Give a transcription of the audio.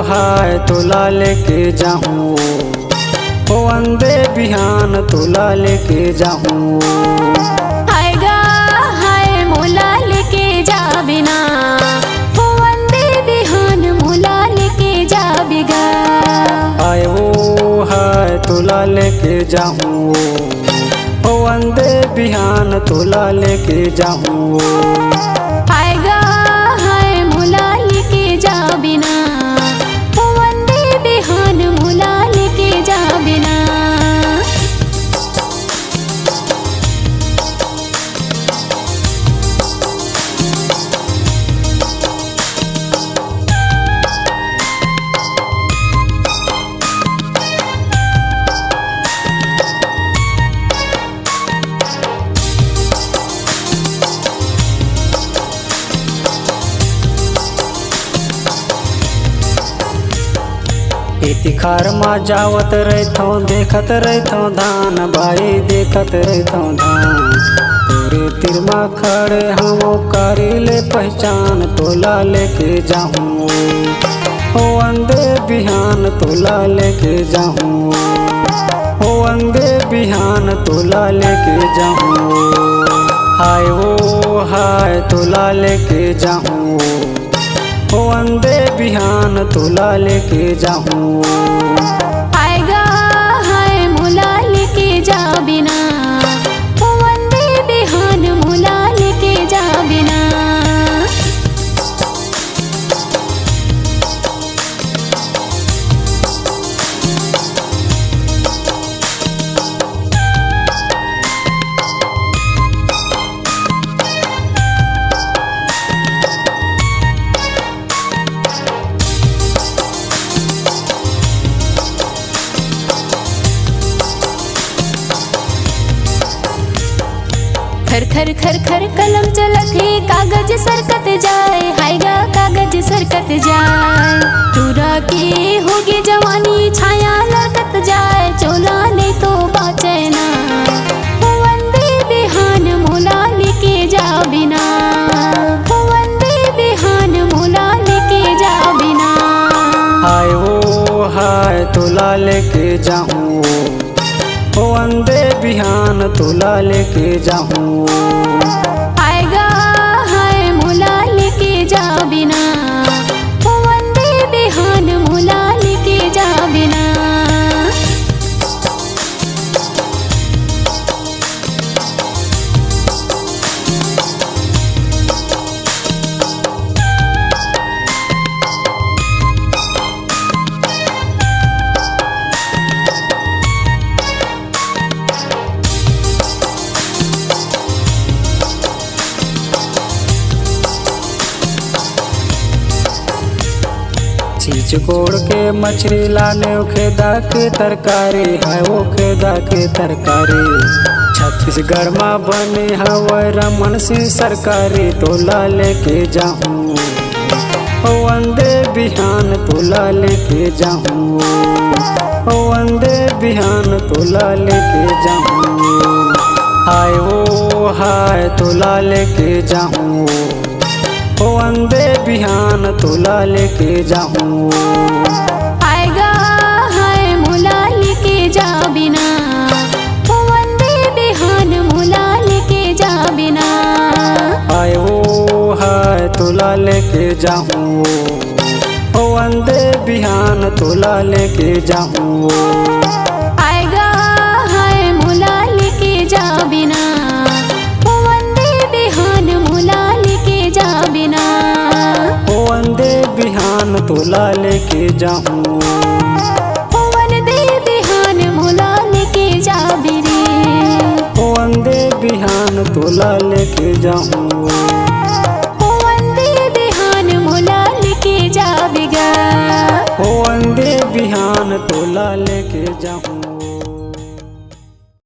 हाय तोला लेके जाऊँ ओ वंदे बिहान तोला लेके जाऊँ। आएगा हाय मोला लेके जा बिना ओ वंदे बिहान मोला लेके जा बिगा। आए ओ हाय तोला लेके जाऊँ ओ वंदे बिहान तोला लेके जाऊँ। आएगा हाय मोला लेके जा बिना ओ वंदे बिहान मोला लेके जा बिना। तिखार मा जावत रहथो देखत रहथो धान भाई देखत रहथो धान। तोरे तिर मा खड़े हम कारी ले पहचान तोला लेके जाऊँ ओ वंदे बिहान तोला लेके जाऊँ। ओ वंदे बिहान तोला लेके जाऊँ। हाय ओ हाय तोला लेके जाऊँ ओ वंदे बिहान तोला लेके जाऊँ। आएगा हाय मोला लेके जा बिना ओ वंदे बिहान मोला लेके जा बिना। खर खर खर खर कलम चलत है कागज सरकत जाए। हायगा कागज सरकत जाए पूरा की होगी जवानी छाया लड़कत जाए। चोला नहीं तो बाचे ना ओ वंदे बिहान मोला लेके जा बिना ओ वंदे बिहान मोला लेके जा बिना। हाय ओ हाय तोला लेके जाऊँ ओ वंदे बिहान तोला लेके जाऊँ। आएगा हाय मोला लेके जा बिना ओ वंदे बिहान मोला लेके जा बिना। चीज कोड़ के मछली लाने खेदा के तरकारी है वो खेदा के तरकारी। छत्तीसगढ़ में बने हवै रमन सिंह सरकारी तोला लेके जाऊँ ओ वंदे बिहान तोला लेके जाऊँ। ओ वंदे बिहान तोला लेके जाऊँ। हाय ओ हाय तोला लेके जाऊँ ओ वंदे बिहान तोला लेके जाऊँ। आएगा हाय मोला लेके जा बिना ओ वंदे बिहान मोला लेके जा बिना। आए ओ हाय तोला लेके जाऊँ ओ वंदे बिहान तोला लेके जाऊँ। आएगा हाय मोला लेके जा बिना ओ वंदे बिहान मोला लेके जा बिना। ओ वंदे बिहान तोला लेके जाऊँ। ओ वंदे बिहान मोला लेके जा बिरे ओ वंदे बिहान तोला लेके जाऊँ। ओ वंदे बिहान मोला लेके जा बिगा। ओ वंदे बिहान तोला लेके जाऊँ।